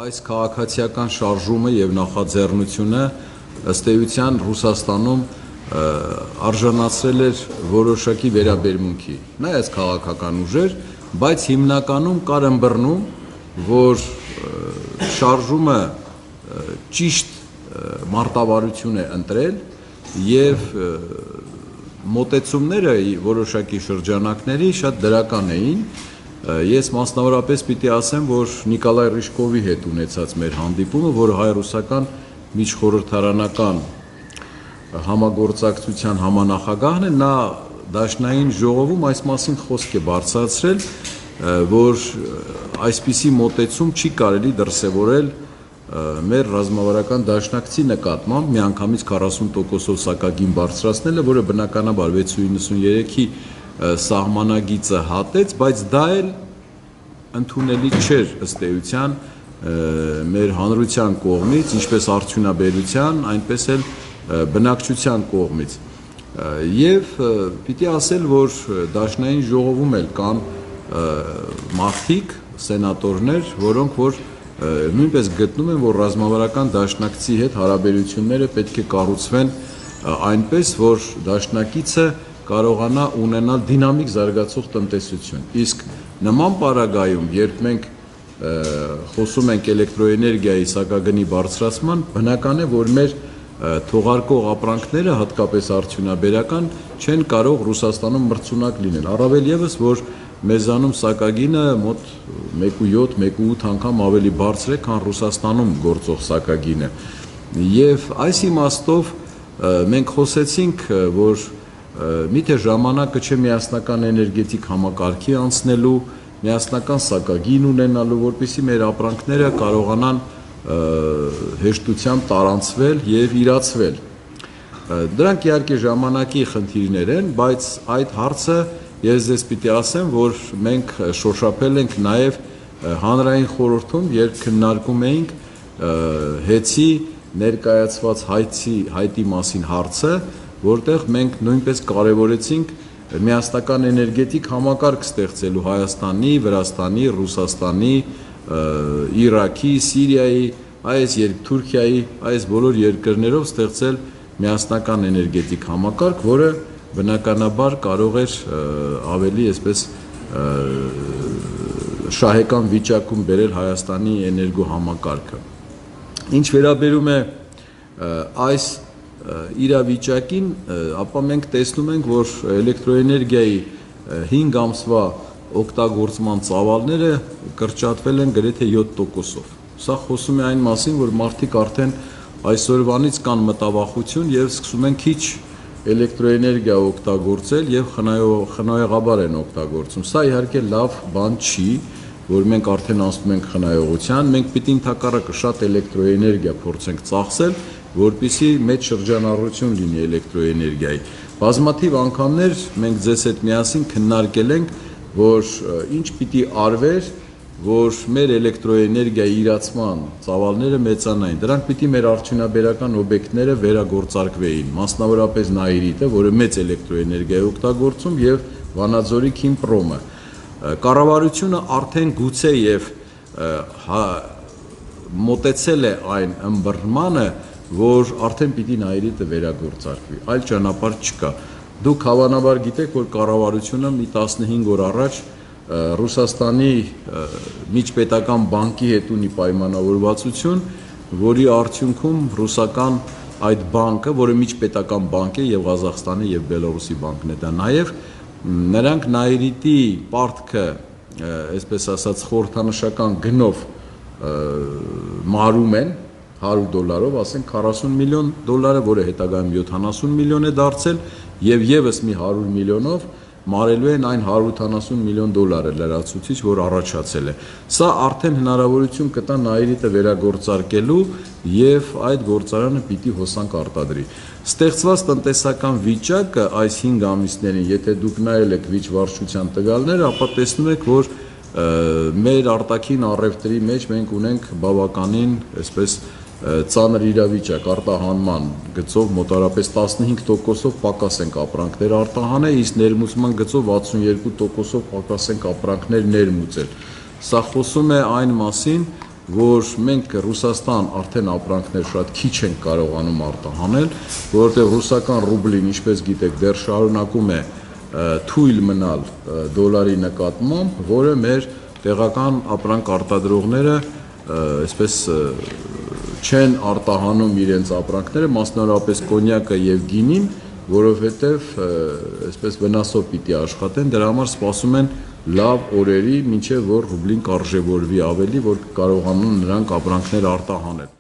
այս քաղաքացիական շարժումը եւ նախաձեռնությունը ըստ էության Ռուսաստանում արժանացրել էր որոշակի վերաբերմունքի, նայած քաղաքական ուժեր, բայց հիմնականում կար ըմբռնում, որ շարժումը ճիշտ մարտավարություն է ընտրել եւ մոտեցումները որոշակի շրջանակների շատ դրական էին։ Ես մասնավորապես պիտի ասեմ, որ Նիկոլայ Ռիժկովի հետ ունեցած մեր հանդիպումը, որը հայ-ռուսական միջխորհրդարանական համագործակցության համանախագահն է, նա Դաշնային ժողովում այս մասին խոսք է բարձրացրել, որ այսպիսի մոտեցում չի կարելի դրսևորել մեր ռազմավարական դաշնակցի նկատմամբ միանգամից 40%-ով սակագին բարձրացնելը, որը բնականաբար 693-ի սահմանագիծը հատեց, բայց դա էլ ընդունելի չէր ըստ էության մեր հանրության կողմից, ինչպես արդյունաբերության, այնպես էլ բնակչության կողմից։ Եվ պիտի ասել, որ Դաշնային ժողովում էլ կան մարդիկ, սենատորներ, որոնք որ նույնպես գտնում են, որ ռազմավարական դաշնակցի հետ հարաբերությունները պետք է կառուցվեն այնպես, որ դաշնակիցը կարողանա ունենալ դինամիկ զարգացող տնտեսություն։ Իսկ նման պարագայում, երբ մենք խոսում ենք էլեկտրոէներգիայի սակագնի բարձրացման, բնական է, որ մեր թողարկող ապրանքները, հատկապես արդյունաբերական, չեն կարող Ռուսաստանում մրցունակ լինել։ Առավել ևս, որ մեզանում սակագինը մոտ 1.7, 1.8 անգամ ավելի բարձր է, քան Ռուսաստանում գործող սակագինը։ Եվ այս իմաստով մենք խոսեցինք, որ միթե ժամանակը չէ միասնական էներգետիկ համակարգի անցնելու, միասնական սակագին ունենալու, որպեսզի մեր ապրանքները կարողանան հեշտությամբ տարանցվել եւ իրացվել։ Դրանք իհարկե ժամանակի խնդիրներ են, բայց այդ հարցը ես ձեզ պիտի ասեմ, որ մենք շոշափել ենք նաեւ հանրային խորհրդում, երբ քննարկում էինք հեծի ներկայացված հայտի մասին հարցը, որտեղ մենք նույնպես կարևորեցինք միասնական էներգետիկ համակարգ ստեղծելու Հայաստանի, Վրաստանի, Ռուսաստանի, Իրաքի, Սիրիայի, Թուրքիայի, այս բոլոր երկրներով ստեղծել միասնական էներգետիկ համակարգ, որը բնականաբար կարող էր ավելի այսպես շահեկան վիճակում բերել Հայաստանի էներգոհամակարգը։ Ինչ վերաբերում է այս իրավիճակին, ապա մենք տեսնում ենք, որ էլեկտրոէներգիայի 5 ամսվա օգտագործման ծավալները կրճատվել են գրեթե 7%-ով։ Սա խոսում է այն մասին, որ մարդիկ արդեն այսօրվանից կան մտավախություն եւ սկսում են քիչ էլեկտրոէներգիա օգտագործել եւ խնայողաբար են օգտագործում։ Սա իհարկե լավ բան չի, որ մենք արդեն անցնում ենք խնայողության, մենք պիտի ընդհակառակը շատ էլեկտրոէներգիա փորձենք ծախսել, որպեսզի մեծ շրջանառություն լինի էլեկտրոէներգիայի։ Բազմաթիվ անգամներ մենք ձեզ հետ միասին քննարկել ենք, որ ինչ պիտի արվեր, որ մեր էլեկտրոէներգիայի իրացման ծավալները մեծանային։ Դրանք պիտի մեր արդյունաբերական օբյեկտները վերագործարկվեին, մասնավորապես Նաիրիտը, որը մեծ էլեկտրոէներգիա է օգտագործում, եւ Վանաձորի Քիմպրոմը։ Կառավարությունը արդեն գուցե եւ մոտեցել է այն ըմբռնմանը, որ արդեն պիտի Նաիրիտը վերագործարկվի, այլ ճանապարհ չկա։ Դուք հավանաբար գիտեք, որ կառավարությունը մի 15 օր առաջ Ռուսաստանի միջպետական բանկի հետ ունի պայմանավորվածություն, որի արդյունքում ռուսական այդ բանկը, որը միջպետական բանկ է եւ Ղազախստանի եւ Բելարուսի բանկն է դա նաեւ, նրանք Նաիրիտի պարտքը, այսպես ասած, խորհրդանշական գնով մարում են $100, ասենք $40 միլիոն, որը հետագայում 70 միլիոն է դարձել, եւ եւս մի 100 միլիոնով մարելու են այն $180 միլիոն լրացուցիչ, որ առաջացել է։ Սա արդեն հնարավորություն կտա Նաիրիտը վերագործարկելու եւ այդ գործարանը պիտի հոսանք արտադրի։ Ստեղծված տնտեսական վիճակը այս 5 ամիսներին, եթե դուք նայել եք վիճվարչության տվյալները, ապա տեսնում եք, որ մեր արտաքին առևտրի մեջ մենք ունենք բավականին, այսպես ծանր իրավիճակ, արտահանման գծով մոտարապես 15%-ով պակաս ենք ապրանքներ արտահանել, իսկ ներմուծման գծով 62%-ով պակաս ենք ապրանքներ ներմուծել։ Սա խոսում է այն մասին, որ մենք Ռուսաստան արդեն ապրանքներ շատ քիչ ենք կարողանում արտահանել, որովհետև ռուսական ռուբլին, ինչպես գիտեք, դեռ շարունակում է թույլ մնալ դոլարի նկատմամբ, որը մեր տեղական ապրանք արտադրողները այսպես չեն արտահանում իրենց ապրանքները, մասնավորապես կոնյակը եւ գինին, որովհետեւ այսպես վնասով պիտի աշխատեն, դրա համար սպասում են լավ օրերի, մինչև որ ռուբլին կարժևորվի ավելի, որ կարողանան նրանք ապրանքներ արտահանել։